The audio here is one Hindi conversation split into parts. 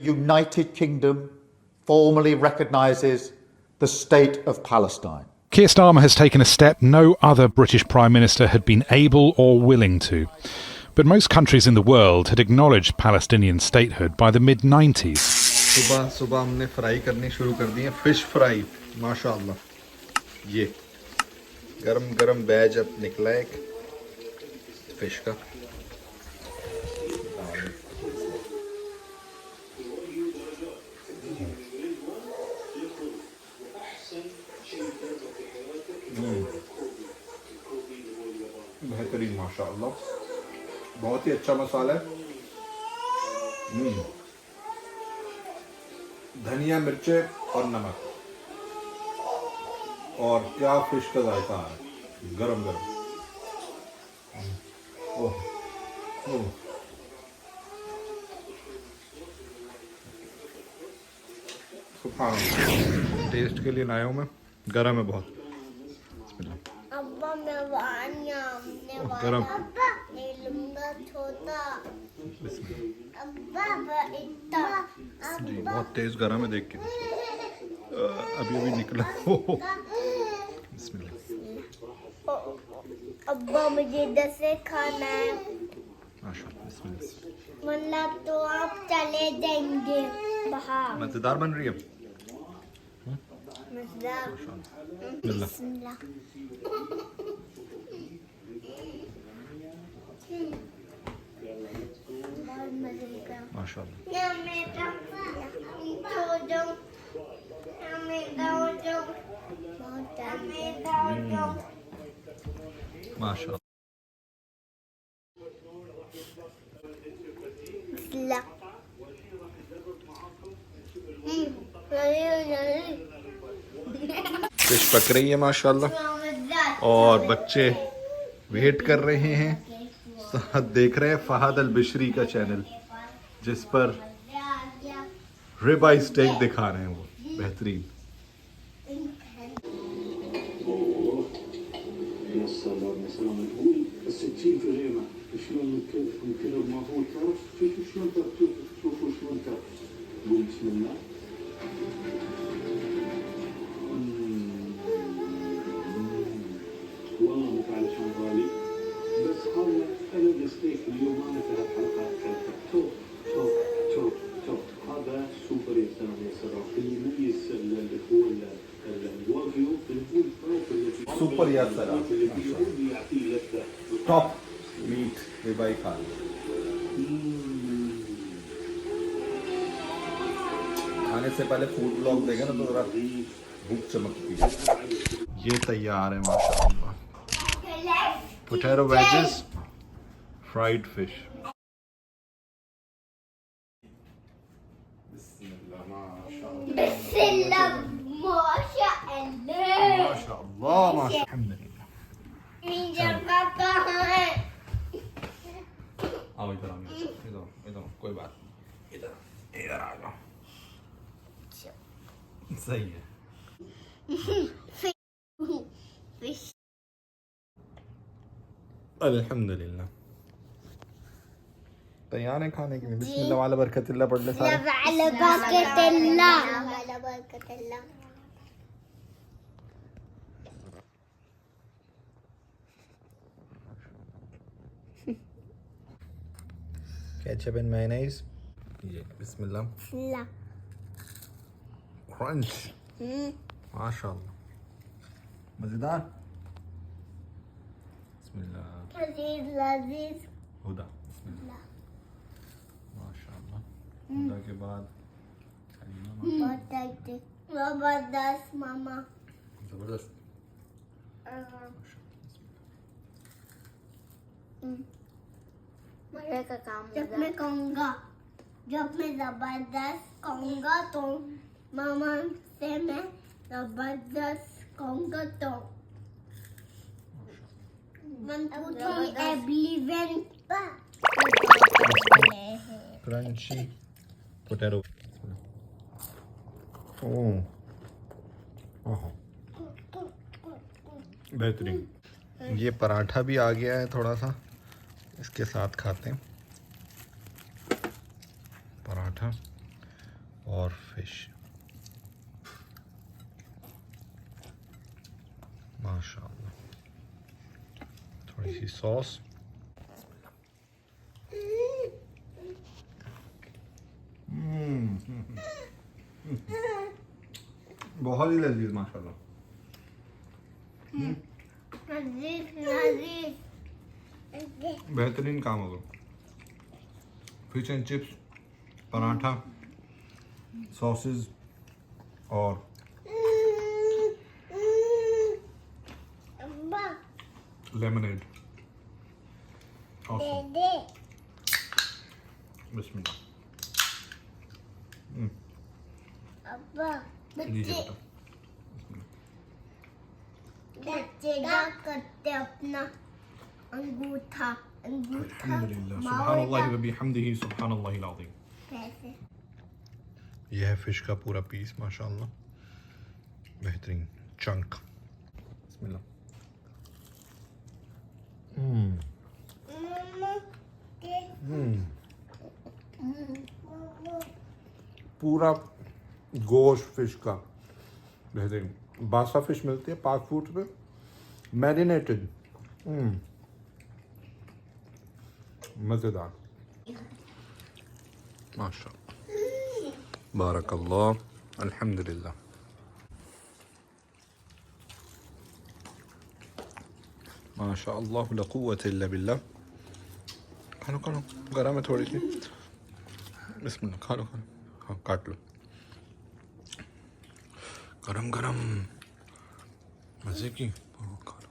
United Kingdom formally recognises the state of Palestine. Keir Starmer has taken a step no other British Prime Minister had been able or willing to. But most countries in the world had acknowledged Palestinian statehood by the mid-90s. सुबह सुबह हमने फ्राई करनी शुरू कर दी है, फिश फ्राई माशाल्लाह। ये गरम गरम बैच अब निकला है एक फिश का। बेहतरीन माशाल्लाह, बहुत ही अच्छा मसाला है। धनिया, मिर्चे और नमक, और क्या फिश का जायका है, गरम गरम। ओह ओह, सुभान अल्लाह। टेस्ट के लिए लाया हूँ मैं, गरम है बहुत। गरम जी, बहुत तेज गरम है, देख के अभी अभी निकला। बिस्मिल्लाह। अब्बा मुझे 10 से खाना है। माशाल्लाह, बिस्मिल्लाह। मतलब तो आप चले जाएंगे बाहर। मजेदार बन रही है। मजेदार। बिस्मिल्लाह। माशाल्लाह। माशाल्लाह। फिश पक रही है माशाल्लाह, और बच्चे वेट कर रहे हैं। साथ देख रहे हैं फहद अल बिशरी का चैनल, जिस पर रिबाई स्टेक दिखा रहे हैं, वो बेहतरीन। सुपर यार सर, टॉप मीट रिबाई खा। खाने से पहले फूड ब्लॉग देखें ना तो जरा भूख चमकती है। ये तैयार है माशाल्लाह, पोटैटो वेजेस, फ्राइड फिश। माशाल्लाह माशाल्लाह, अल्हम्दुलिल्लाह। आओ इधर, इधर कोई बात नहीं, इधर इधर आ जाओ। सही है। अल्हम्दुलिल्लाह, तैयार है खाने के लिए। बिस्मिल्लाह वाला बरकतिल्लाह पढ़ ले सारे। केचप एंड मेयोनीज, ये बिस्मिल्लाह। क्रंच, माशाल्लाह, मजेदार। बिस्मिल्लाह। हुदा, बिस्मिल्लाह। माशाल्लाह। हुदा के बाद जबरदस्त मामा, जबरदस्त। मजे का काम। जब मैं कहूँगा, जब मैं जबरदस्त कहूँगा तो मामा से मैं जबरदस्त कहूँगा तो क्रंची पोटैटो। बेहतरीन। ये पराठा भी आ गया है थोड़ा सा, इसके साथ खाते हैं पराठा। और फिश, माशाल्लाह। थोड़ी सी सॉस, बहुत ही लजीज माशाल्लाह। बेहतरीन काम होगा। Fish and chips, paratha, sausage और लेमनेड। बिस्मिल्लाह। लीजिए बेटा। बच्चे क्या करते अपना अंगूठा अल्हम्दुलिल्लाह, सुब्हानल्लाह व बिहम्दिही, सुब्हानल्लाहिल अज़ीम। कैसे? यह है फिश का पूरा पीस माशाल्लाह, बेहतरीन चंक। बिस्मिल्लाह। पूरा गोश्त फिश का बेहतरीन। बासा फिश मिलती है पाक फूड पे, मैरिनेटेड, मज़ेदार, माशाअल्लाह, बारकल्लाह, अल्हम्दुलिल्लाह। माशाअल्लाह ला कुव्वत इल्ला बिल्लाह। खा लो खा लो, गरम है थोड़ी सी। बिस्मिल्लाह, खा लो खा लो, हाँ काट लो। गरम गरम मज़े की, खा लो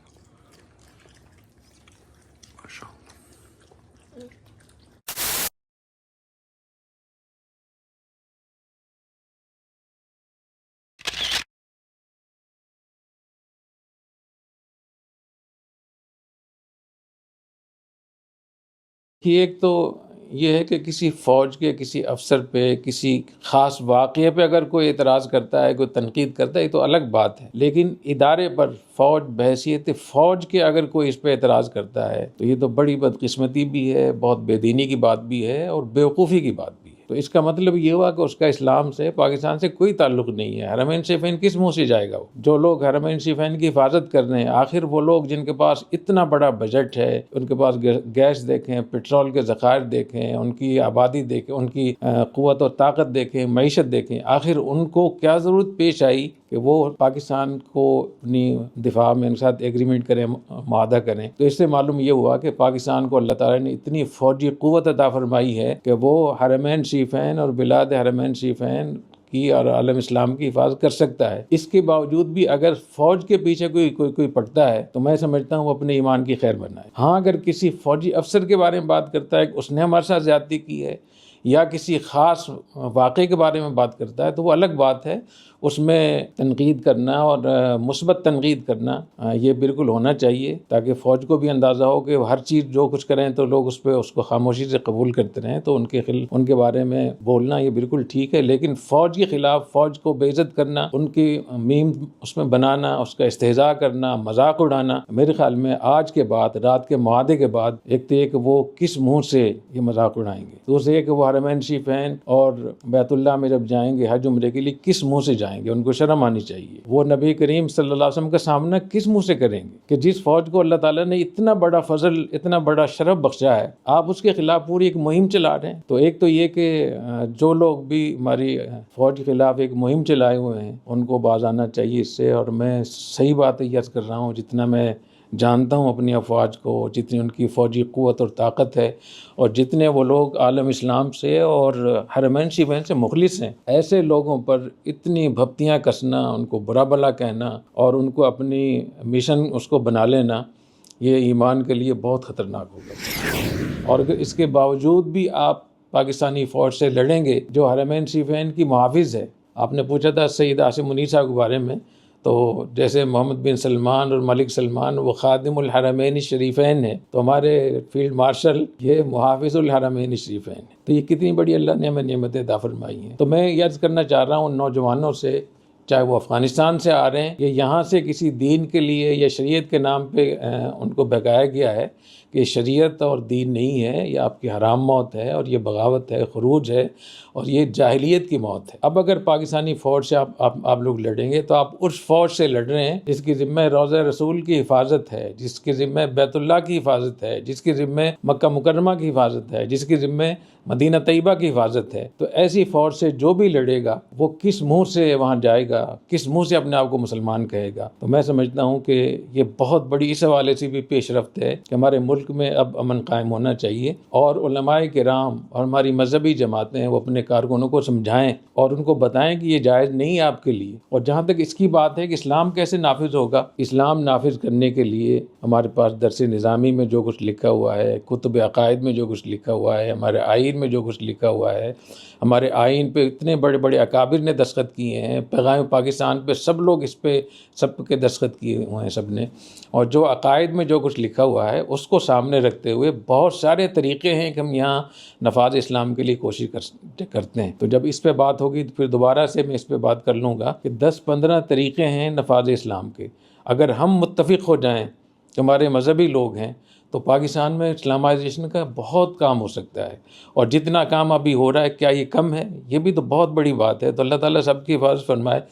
माशाअल्लाह। कि एक तो ये है कि किसी फ़ौज के किसी अफसर पे, किसी ख़ास वाक़ये पे अगर कोई एतराज़ करता है, कोई तनकीद करता है, ये तो अलग बात है। लेकिन इदारे पर फ़ौज बहैसियत फ़ौज के अगर कोई इस पे एतराज़ करता है तो ये तो बड़ी बदकिस्मती भी है, बहुत बेदीनी की बात भी है और बेवकूफ़ी की बात भी है। तो इसका मतलब ये हुआ कि उसका इस्लाम से, पाकिस्तान से कोई ताल्लुक़ नहीं है। हरमैन शरीफैन किस मुँह से जाएगा वो? जो लोग हरमैन शरीफैन की हिफाजत कर रहे हैं, आखिर वो लोग जिनके पास इतना बड़ा बजट है, उनके पास गैस देखें, पेट्रोल के ज़खायर देखें, उनकी आबादी देखें, उनकी क़ुव्वत और ताकत देखें, मईशत देखें, आखिर उनको क्या ज़रूरत पेश आई कि वो पाकिस्तान को अपनी दिफा में उनके साथ एग्रीमेंट करें, मुआहदा करें। तो इससे मालूम ये हुआ कि पाकिस्तान को अल्लाह ताला ने इतनी फ़ौजी क़ुव्वत अता फरमाई है कि वो हरमैन शरीफैन और बिलाद हरमैन शरीफैन की और आलम इस्लाम की हिफाजत कर सकता है। इसके बावजूद भी अगर फ़ौज के पीछे कोई पड़ता है तो मैं समझता हूँ वो अपने ईमान की खैर बनाए। हाँ, अगर किसी फ़ौजी अफसर के बारे में बात करता है कि उसने हमारे साथ ज़्यादती की है या किसी ख़ास वाक़े के बारे में बात करता है तो वो अलग बात है। उसमें तनकीद करना और मुस्बत तनकीद करना ये बिल्कुल होना चाहिए, ताकि फ़ौज को भी अंदाज़ा हो कि हर चीज़ जो कुछ करें तो लोग उस पर उसको खामोशी से कबूल करते रहें। तो उनके बारे में बोलना ये बिल्कुल ठीक है। लेकिन फ़ौज के ख़िलाफ़ फ़ौज को बेइज्जत करना, उनकी मीम उसमें बनाना, उसका इस्तेहज़ा करना, मजाक उड़ाना, मेरे ख़्याल में आज के बाद, रात के मुआहदे के बाद, एक तो एक वो किस मुँह से ये मजाक उड़ाएंगे, दूसरे एक वो हरमैन शरीफैन और बैतुल्लाह में जब जाएंगे हज उम्रे के लिए किस मुँह से जाएंगे, उनको शर्म आनी चाहिए। वो नबी करीम सल्लल्लाहु अलैहि वसल्लम का सामना किस मुँह से करेंगे कि जिस फ़ौज को अल्लाह ताला ने इतना बड़ा फजल, इतना बड़ा शरफ बख्शा है, आप उसके खिलाफ पूरी एक मुहिम चला रहे हैं। तो एक तो ये कि जो लोग भी हमारी फ़ौज के खिलाफ एक मुहिम चलाए हुए हैं उनको बाज आना चाहिए इससे। और मैं सही बात यस कर रहा हूँ, जितना मैं जानता हूँ अपनी अफवाज को, जितनी उनकी फ़ौजी क़ुव्वत और ताकत है और जितने वो लोग आलम इस्लाम से और हरमैन शरीफैन से मुखलिस हैं, ऐसे लोगों पर इतनी भपतियाँ कसना, उनको बुरा भला कहना और उनको अपनी मिशन उसको बना लेना, ये ईमान के लिए बहुत ख़तरनाक होगा। और इसके बावजूद भी आप पाकिस्तानी फ़ौज से लड़ेंगे जो हरमैन शरीफैन की मुहाफ़िज़ है। आपने पूछा था सैयद आसिम मुनीर साहब के बारे में, तो जैसे मोहम्मद बिन सलमान और मलिक सलमान वो खादिमुल हरमैन शरीफैन है, तो हमारे फील्ड मार्शल ये मुहाफ़िज़ुल हरमैन शरीफैन है। तो ये कितनी बड़ी अल्लाह ने हमें नेमतें अता फरमाई हैं। तो मैं याद करना चाह रहा हूँ नौजवानों से, चाहे वो अफ़गानिस्तान से आ रहे हैं या यहाँ से किसी दीन के लिए या शरीयत के नाम पे उनको भगाया गया है कि शरीयत और दीन नहीं है, ये आपकी हराम मौत है और ये बगावत है, खुरूज है और ये जाहिलियत की मौत है। अब अगर पाकिस्तानी फ़ौज से आप लोग लड़ेंगे तो आप उस फ़ौज से लड़ रहे हैं जिसकी ज़िम्मे रोज़ा रसूल की हिफाजत है, जिसके ज़िम्मे बैतुल्लाह की हिफाजत है, जिसके ज़िम्मे मक्का मुकर्रमा की हिफाजत है, जिसके ज़िम्मे मदीना तैयबा की हिफाजत है। तो ऐसी फ़ौज से जो भी लड़ेगा वो किस मुँह से वहाँ जाएगा, किस मुँह से अपने आप को मुसलमान कहेगा। तो मैं समझता हूँ कि ये बहुत बड़ी इस हवाले से भी पेशरफ्त है कि हमारे मुल्क में अब अमन कायम होना चाहिए और उलमाए किराम और हमारी मजहबी जमातें वो अपने कारकुनों को समझाएं और उनको बताएं कि ये जायज़ नहीं है आपके लिए। और जहाँ तक इसकी बात है कि इस्लाम कैसे नाफिज होगा, इस्लाम नाफिज करने के लिए हमारे पास दरस निज़ामी में जो कुछ लिखा हुआ है, कुतुब अकायद में जो कुछ लिखा हुआ है, हमारे आइन में जो कुछ लिखा हुआ है, हमारे आइन पे इतने बड़े बड़े अकाबिर ने दस्तखत किए हैं, पैगाम पाकिस्तान पे सब लोग इस पे सब के दस्तखत किए हुए हैं सब ने। और जो अकायद में जो कुछ लिखा हुआ है उसको सामने रखते हुए बहुत सारे तरीक़े हैं कि हम यहाँ नफाज इस्लाम के लिए कोशिश करते हैं। तो जब इस पे बात होगी तो फिर दोबारा से मैं इस पे बात कर लूँगा कि 10-15 तरीक़े हैं नफाज इस्लाम के। अगर हम मुत्तफ़िक़ हो जाएँ, हमारे मजहबी लोग हैं, तो पाकिस्तान में इस्लामाइजेशन का बहुत काम हो सकता है। और जितना काम अभी हो रहा है क्या ये कम है? ये भी तो बहुत बड़ी बात है। तो अल्लाह ताला सबकी हिफाज़त फरमाए।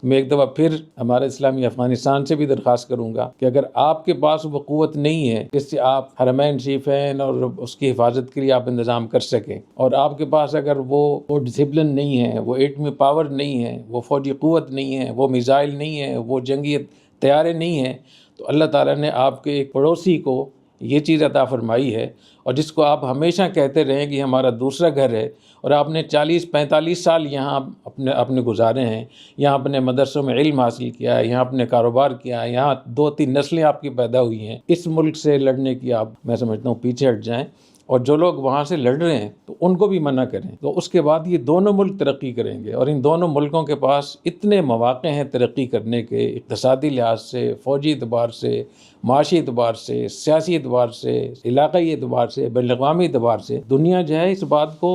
मैं एक दफ़ा फिर हमारे इस्लामी अफ़गानिस्तान से भी दरख्वास्त करूँगा कि अगर आपके पास वो क़ुव्वत नहीं है जिससे आप हरमैन शरीफैन और उसकी हिफाजत के लिए आप इंतज़ाम कर सकें, और आपके पास अगर वो डिसिप्लिन नहीं है, वो एटमी पावर नहीं है, वो फ़ौजी क़ुव्वत नहीं है, वो मिसाइल नहीं है, वो जंगी तैयारे नहीं हैं, तो अल्लाह ताला ने आपके एक पड़ोसी को ये चीज़ अता फरमाई है और जिसको आप हमेशा कहते रहें कि हमारा दूसरा घर है, और आपने 40-45 साल यहाँ अपने गुजारे हैं, यहाँ अपने मदरसों में इल्म हासिल किया है, यहाँ अपने कारोबार किया है, यहाँ 2-3 नस्लें आपकी पैदा हुई हैं। इस मुल्क से लड़ने की आप, मैं समझता हूँ, पीछे हट जाएँ और जो लोग वहाँ से लड़ रहे हैं तो उनको भी मना करें। तो उसके बाद ये दोनों मुल्क तरक्की करेंगे और इन दोनों मुल्कों के पास इतने मौक़े हैं तरक्की करने के, इक़्तिसादी लिहाज से, फ़ौजी एतबार से, माशी एतबार से, सियासी एतबार से, इलाक़ाई एतबार से, बैनुल-अक़वामी एतबार से। दुनिया जो है इस बात को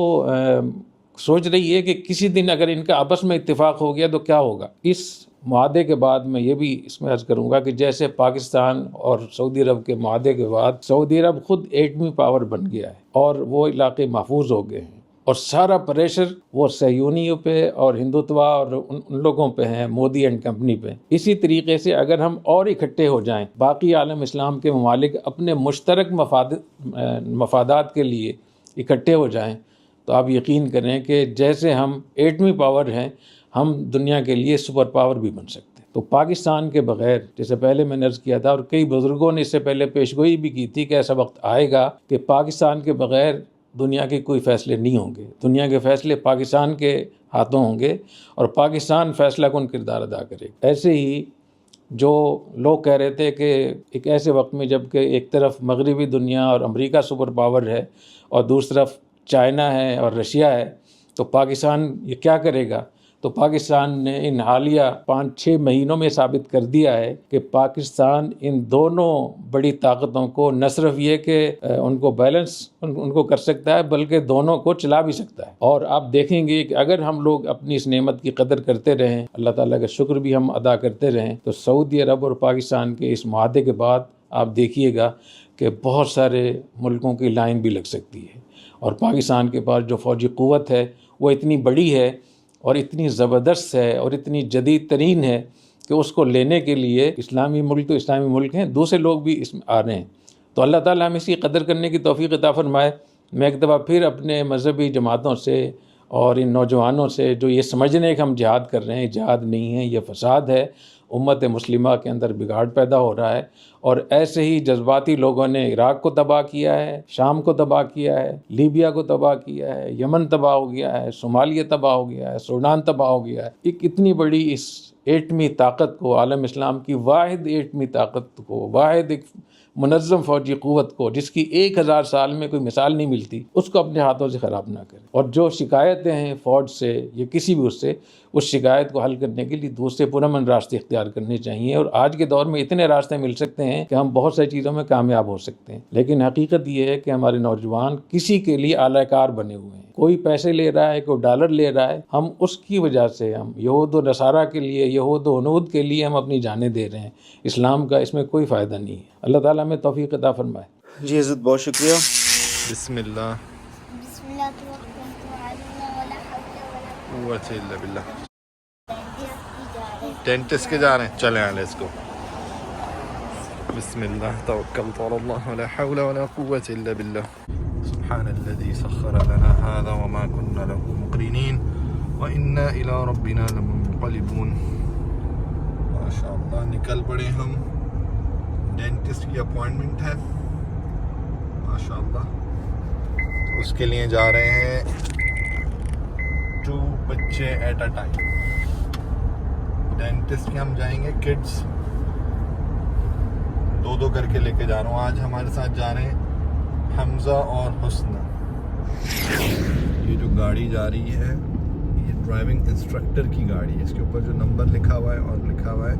सोच रही है कि किसी दिन अगर इनका आपस में इत्तेफाक हो गया तो क्या होगा। इस मुआहदे के बाद मैं ये भी इसमें अर्ज़ करूँगा कि जैसे पाकिस्तान और सऊदी अरब के मुआहदे के बाद सऊदी अरब ख़ुद एटमी पावर बन गया है और वो इलाके महफूज हो गए हैं और सारा प्रेशर वो सहयूनियों पे और हिंदुत्वा और उन लोगों पे हैं, मोदी एंड कंपनी पे। इसी तरीके से अगर हम और इकट्ठे हो जाएं, बाकी आलम इस्लाम के ममालिक अपने मुश्तरक मफादात के लिए इकट्ठे हो जाएं, तो आप यकीन करें कि जैसे हम एटमी पावर हैं, हम दुनिया के लिए सुपर पावर भी बन सकते हैं। तो पाकिस्तान के बग़ैर, जैसे पहले मैंने अर्ज़ किया था और कई बुज़ुर्गों ने इससे पहले पेशगोई भी की थी कि ऐसा वक्त आएगा कि पाकिस्तान के बग़ैर दुनिया के कोई फ़ैसले नहीं होंगे। दुनिया के फ़ैसले पाकिस्तान के हाथों होंगे और पाकिस्तान फ़ैसला कौन किरदार अदा करेगा। ऐसे ही जो लोग कह रहे थे कि एक ऐसे वक्त में जबकि एक तरफ मगरबी दुनिया और अमेरिका सुपर पावर है और दूसरी तरफ चाइना है और रशिया है, तो पाकिस्तान ये क्या करेगा। तो पाकिस्तान ने इन हालिया 5-6 महीनों में साबित कर दिया है कि पाकिस्तान इन दोनों बड़ी ताकतों को न सिर्फ ये कि उनको बैलेंस उनको कर सकता है, बल्कि दोनों को चला भी सकता है। और आप देखेंगे कि अगर हम लोग अपनी इस नेमत की कदर करते रहें, अल्लाह ताला का शुक्र भी हम अदा करते रहें, तो सऊदी अरब और पाकिस्तान के इस मुआहदे के बाद आप देखिएगा कि बहुत सारे मुल्कों की लाइन भी लग सकती है। और पाकिस्तान के पास जो फ़ौजी क़ुव्वत है वो इतनी बड़ी है और इतनी ज़बरदस्त है और इतनी जदीद तरीन है कि उसको लेने के लिए इस्लामी मुल्क तो इस्लामी मुल्क हैं, दूसरे लोग भी इसमें आ रहे हैं। तो अल्लाह ताला हमें इसकी कदर करने की तौफ़ीक़ अता फ़रमाए। मैं एक दफ़ा फिर अपने मजहबी जमातों से और इन नौजवानों से जो ये समझने कि हम जिहाद कर रहे हैं, जिहाद नहीं है, ये फ़साद है, उम्मत मुस्लिमा के अंदर बिगाड़ पैदा हो रहा है। और ऐसे ही जज्बाती लोगों ने इराक़ को तबाह किया है, शाम को तबाह किया है, लीबिया को तबाह किया है, यमन तबाह हो गया है, सोमालिया तबाह हो गया है, सूडान तबाह हो गया है। एक इतनी बड़ी इस एटमी ताकत को, आलम इस्लाम की वाहिद एटमी ताकत को, वाहिद एक मुनज़्ज़म फ़ौजी क़ुव्वत को, जिसकी 1000 साल में कोई मिसाल नहीं मिलती, उसको अपने हाथों से ख़राब ना करें। और जो शिकायतें हैं फ़ौज से या किसी भी उससे, उस शिकायत को हल करने के लिए दूसरे पुरअमन रास्ते इख्तियार इख्तियार करने चाहिए। और आज के दौर में इतने रास्ते मिल सकते हैं कि हम बहुत सारी चीज़ों में कामयाब हो सकते हैं, लेकिन हकीकत ये है कि हमारे नौजवान किसी के लिए आलाकार बने हुए हैं। कोई पैसे ले रहा है, कोई डॉलर ले रहा है, हम उसकी वजह से हम यहूद व नसारा के लिए, यहूद व हनूद के लिए हम अपनी जानें दे रहे हैं। इस्लाम का इसमें कोई फ़ायदा नहीं है। अल्लाह ताला हमें तौफीक अता फरमाए। जी इज़्ज़त, बहुत शुक्रिया। बिस्मिल्लाह बिस्मिल्लाह तवक्कलतु अला वला हौला वला कुव्वता इल्ला बिल्लाह। कुव्वता डेंटिस्ट के जा रहे हैं, चले आए इसको। बिस्मिल्लाह तवक्कलतु अल्लाह वला हौला वला कुव्वता इल्ला बिल्लाह। सुब्हानल्लज़ी सख्खर लना हाज़ा वमा कुन्ना लहू मुक़रिनीन व इन्ना इला रब्बिना लमुनक़लिबून। माशाअल्लाह, निकल पड़े हम। डेंटिस्ट की अपॉइंटमेंट है माशाअल्लाह, उसके लिए जा रहे हैं 2 बच्चे एट अ टाइम। डेंटिस्ट के हम जाएंगे किड्स 2-2 करके लेके जा रहा हूँ। आज हमारे साथ जा रहे हैं हमजा और हुस्ना। ये जो गाड़ी जा रही है ये ड्राइविंग इंस्ट्रक्टर की गाड़ी है। इसके ऊपर जो नंबर लिखा हुआ है और लिखा हुआ है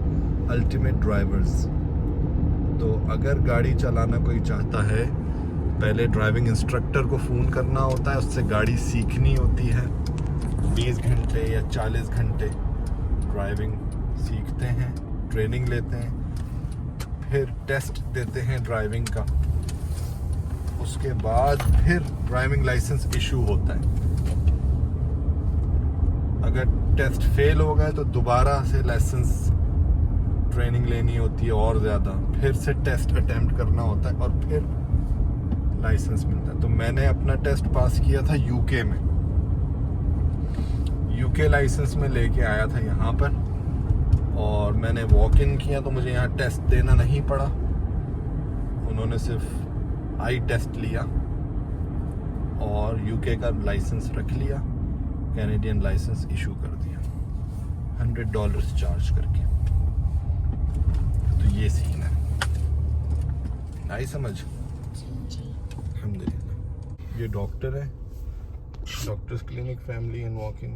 अल्टीमेट ड्राइवर्स। तो अगर गाड़ी चलाना कोई चाहता है, पहले ड्राइविंग इंस्ट्रक्टर को फ़ोन करना होता है, उससे गाड़ी सीखनी होती है। 20 घंटे या 40 घंटे ड्राइविंग सीखते हैं, ट्रेनिंग लेते हैं, फिर टेस्ट देते हैं ड्राइविंग का। उसके बाद फिर ड्राइविंग लाइसेंस इशू होता है। अगर टेस्ट फेल हो गए तो दोबारा से लाइसेंस ट्रेनिंग लेनी होती है और ज़्यादा, फिर से टेस्ट अटेम्प्ट करना होता है और फिर लाइसेंस मिलता है। तो मैंने अपना टेस्ट पास किया था यूके में, यूके लाइसेंस में लेके आया था यहाँ पर, और मैंने वॉक इन किया तो मुझे यहाँ टेस्ट देना नहीं पड़ा। उन्होंने सिर्फ आई टेस्ट लिया और यूके का लाइसेंस रख लिया, कैनेडियन लाइसेंस इशू कर दिया $100 चार्ज करके। तो ये सीन है, आई समझ। अल्हम्दुलिल्लाह। ये डॉक्टर है, doctors clinic family and walk in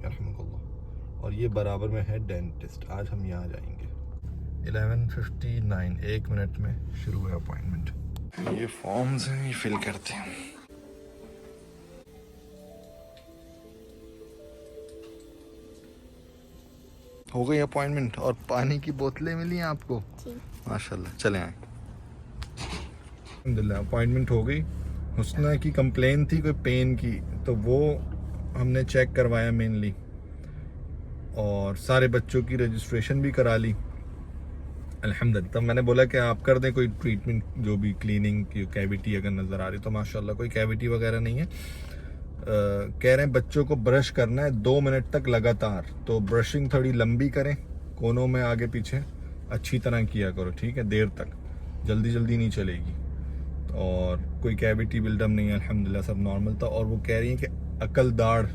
रहमतुल्लाह, और ये बराबर में है डेंटिस्ट। आज हम यहाँ जाएंगे 11:59, 1 मिनट में शुरू है अपॉइंटमेंट। ये फॉर्म्स हैं, ये फिल करते हैं। हो गई अपॉइंटमेंट और पानी की बोतलें मिली हैं आपको, माशाल्लाह। चले आए, अल्हम्दुलिल्लाह अपॉइंटमेंट हो गई। हुस्ना की कंप्लेन थी कोई पेन की, तो वो हमने चेक करवाया मेनली, और सारे बच्चों की रजिस्ट्रेशन भी करा ली अल्हम्दुलिल्लाह। तब मैंने बोला कि आप कर दें कोई ट्रीटमेंट, जो भी क्लीनिंग की कैविटी अगर नज़र आ रही, तो माशाल्लाह कोई कैविटी वगैरह नहीं है। कह रहे हैं बच्चों को ब्रश करना है 2 मिनट तक लगातार, तो ब्रशिंग थोड़ी लंबी करें, कोनों में आगे पीछे अच्छी तरह किया करो, ठीक है, देर तक, जल्दी जल्दी नहीं चलेगी। और कोई कैविटी बिल्डअप नहीं है अल्हम्दुलिल्लाह, सब नॉर्मल था। और वो कह रही हैं कि अकल दाढ़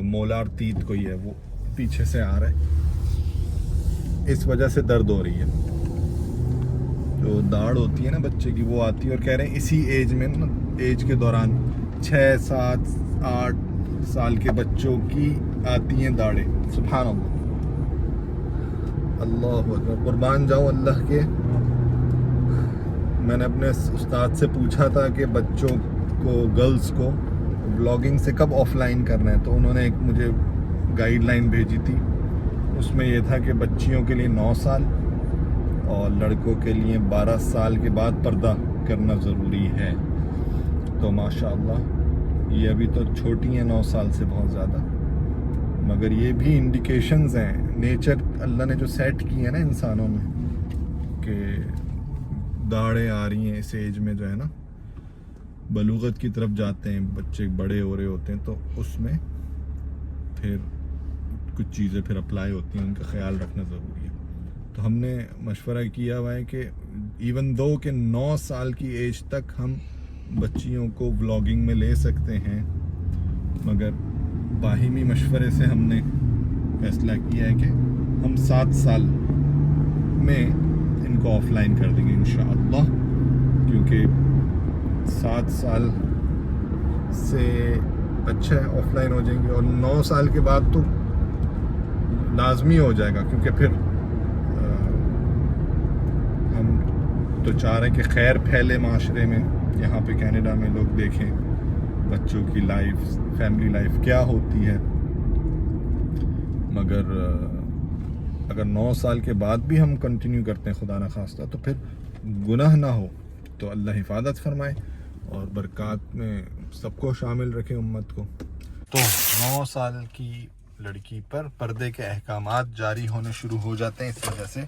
मोलार तीत कोई है वो पीछे से आ रहा है, इस वजह से दर्द हो रही है। जो दाढ़ होती है ना बच्चे की, वो आती है, और कह रहे हैं इसी एज में ना, एज के दौरान 6, 7, 8 साल के बच्चों की आती हैं दाढ़ें। सुभान अल्लाह, अल्लाह अकबर, कुर्बान जाओ अल्लाह के। मैंने अपने उस्ताद से पूछा था कि बच्चों को, गर्ल्स को व्लॉगिंग से कब ऑफलाइन करना है, तो उन्होंने एक मुझे गाइडलाइन भेजी थी। उसमें यह था कि बच्चियों के लिए 9 साल और लड़कों के लिए 12 साल के बाद पर्दा करना ज़रूरी है। तो माशाअल्लाह ये अभी तो छोटी हैं 9 साल से बहुत ज़्यादा, मगर ये भी इंडिकेशंस हैं, नेचर अल्लाह ने जो सेट की है ना इंसानों में, कि दाढ़ें आ रही हैं इस एज में, जो है ना बलूगत की तरफ जाते हैं बच्चे, बड़े हो रहे होते हैं, तो उसमें फिर कुछ चीज़ें फिर अप्लाई होती हैं, उनका ख्याल रखना ज़रूरी है। तो हमने मशवरा किया हुआ है कि इवन दो कि 9 साल की एज तक हम बच्चियों को व्लॉगिंग में ले सकते हैं, मगर बाहिमी मशवरे से हमने फैसला किया है कि हम 7 साल में इनको ऑफलाइन कर देंगे इंशाअल्लाह, क्योंकि 7 साल से अच्छा है ऑफलाइन हो जाएंगे। और 9 साल के बाद तो लाजमी हो जाएगा, क्योंकि फिर तो चाह रहे हैं कि खैर फैले माशरे में, यहाँ पे कनाडा में लोग देखें बच्चों की लाइफ, फैमिली लाइफ क्या होती है। मगर अगर 9 साल के बाद भी हम कंटिन्यू करते हैं खुदा न खास्ता, तो फिर गुनाह ना हो, तो अल्लाह हिफाजत फरमाए और बरक़ात में सबको शामिल रखे उम्मत को। तो 9 साल की लड़की पर पर्दे के अहकामात जारी होने शुरू हो जाते हैं। इस वजह से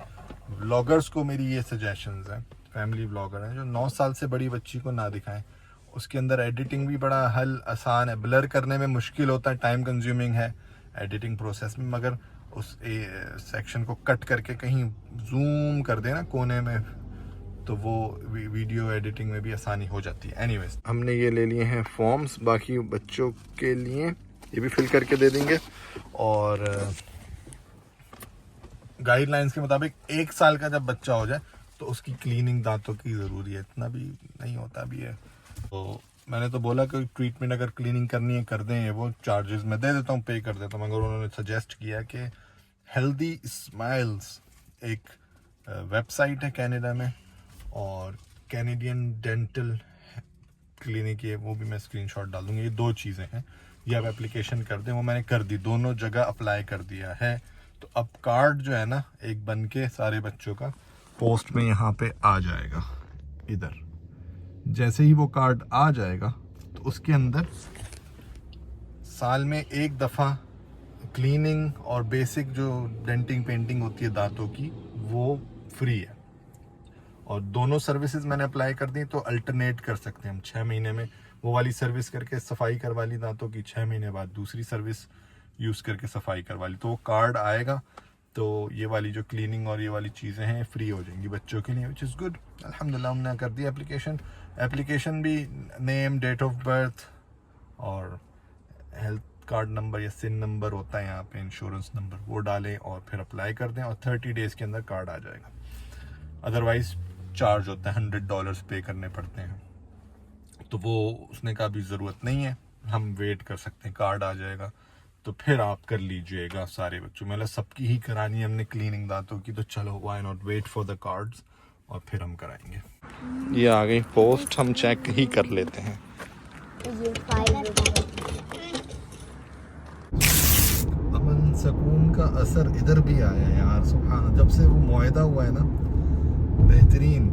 व्लॉगर्स को मेरी ये सजेशंस हैं, फैमिली व्लॉगर हैं, जो 9 साल से बड़ी बच्ची को ना दिखाएं। उसके अंदर एडिटिंग भी बड़ा आसान है, ब्लर करने में मुश्किल होता है, टाइम कंज्यूमिंग है एडिटिंग प्रोसेस में, मगर उस सेक्शन को कट करके कहीं जूम कर देना कोने में, तो वो वीडियो एडिटिंग में भी आसानी हो जाती है। एनीवेज, हमने ये ले लिए हैं फॉर्म्स, बाकी बच्चों के लिए ये भी फिल करके दे देंगे। और गाइडलाइंस के मुताबिक 1 साल का जब बच्चा हो जाए तो उसकी क्लीनिंग दांतों की ज़रूरी है, इतना भी नहीं होता भी है। तो मैंने तो बोला कि ट्रीटमेंट अगर क्लीनिंग करनी है कर दें, वो चार्जेस मैं दे देता हूँ, पे कर देता हूँ, मगर उन्होंने सजेस्ट किया कि हेल्दी स्माइल्स एक वेबसाइट है कनाडा में, और कैनेडियन डेंटल क्लिनिक है, वो भी मैं स्क्रीनशॉट डाल दूँगी। ये 2 चीज़ें हैं, ये आप एप्लीकेशन कर दें, वो मैंने कर दी, दोनों जगह अप्लाई कर दिया है। तो अब कार्ड जो है ना, एक बन के सारे बच्चों का पोस्ट में यहाँ पे आ जाएगा। इधर जैसे ही वो कार्ड आ जाएगा तो उसके अंदर साल में 1 दफ़ा क्लीनिंग और बेसिक जो डेंटिंग पेंटिंग होती है दांतों की, वो फ्री है। और दोनों सर्विसेज मैंने अप्लाई कर दी, तो अल्टरनेट कर सकते हैं हम। 6 महीने में वो वाली सर्विस करके सफाई करवा ली दांतों की, 6 महीने बाद दूसरी सर्विस यूज़ करके सफाई करवा ली। तो वो कार्ड आएगा तो ये वाली जो क्लीनिंग और ये वाली चीज़ें हैं फ्री हो जाएंगी बच्चों के लिए, विच इज़ गुड। अल्हम्दुलिल्लाह हमने कर दी एप्लीकेशन भी, नेम, डेट ऑफ बर्थ और हेल्थ कार्ड नंबर या सिन नंबर होता है यहाँ पे, इंश्योरेंस नंबर, वो डालें और फिर अप्लाई कर दें, और 30 डेज़ के अंदर कार्ड आ जाएगा। अदरवाइज़ चार्ज होता है, $100 पे करने पड़ते हैं, तो वो उसने कहा भी ज़रूरत नहीं है, हम वेट कर सकते हैं, कार्ड आ जाएगा तो फिर आप कर लीजिएगा सारे बच्चों। मतलब सबकी ही करानी है हमने क्लीनिंग दांतों की, तो चलो why not wait for the cards और फिर हम कराएंगे। ये आ गई पोस्ट, हम चेक ही कर लेते हैं। ये फाइल अमन सुकून का असर इधर भी आया है यार, सुभान। जब से वो मुआहदा हुआ है ना, बेहतरीन,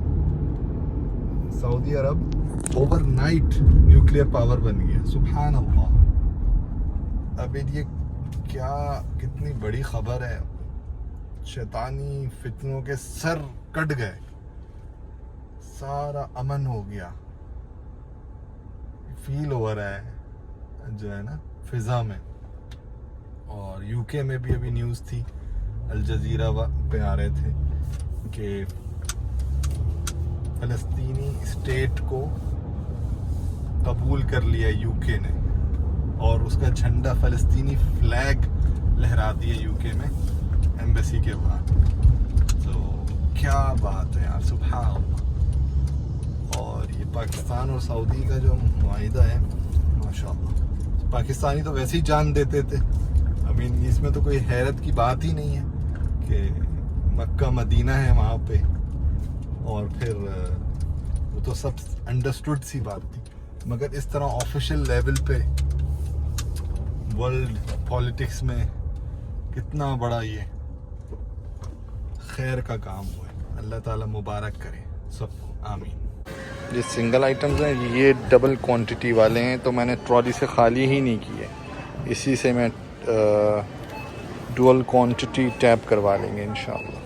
सऊदी अरब ओवरनाइट न्यूक्लियर पावर बन गया, सुभान अल्लाह। अब ये क्या, कितनी बड़ी खबर है, शैतानी फितनों के सर कट गए, सारा अमन हो गया, फील हो रहा है जो है ना फिजा में। और यूके में भी अभी न्यूज़ थी, अल जजीरा पे आ रहे थे कि फ़लस्तीनी स्टेट को कबूल कर लिया यूके ने, और उसका झंडा फ़लस्तीनी फ्लैग लहरा दिए यूके में एम्बेसी के बाहर। तो क्या बात है यार, सुभान अल्लाह। और ये पाकिस्तान और सऊदी का जो मुआहिदा है, माशाअल्लाह, पाकिस्तानी तो वैसे ही जान देते थे। आई मीन इसमें तो कोई हैरत की बात ही नहीं है कि मक्का मदीना है वहाँ पे, और फिर वो तो सब अंडरस्टूड सी बात थी। मगर इस तरह ऑफिशियल लेवल पे वर्ल्ड पॉलिटिक्स में कितना बड़ा ये खैर का काम हुआ है, अल्लाह ताला मुबारक करे सबको, आमीन। ये सिंगल आइटम्स हैं, ये डबल क्वांटिटी वाले हैं, तो मैंने ट्रॉली से खाली ही नहीं किए, इसी से मैं डुअल क्वांटिटी टैप करवा लेंगे इंशाल्लाह।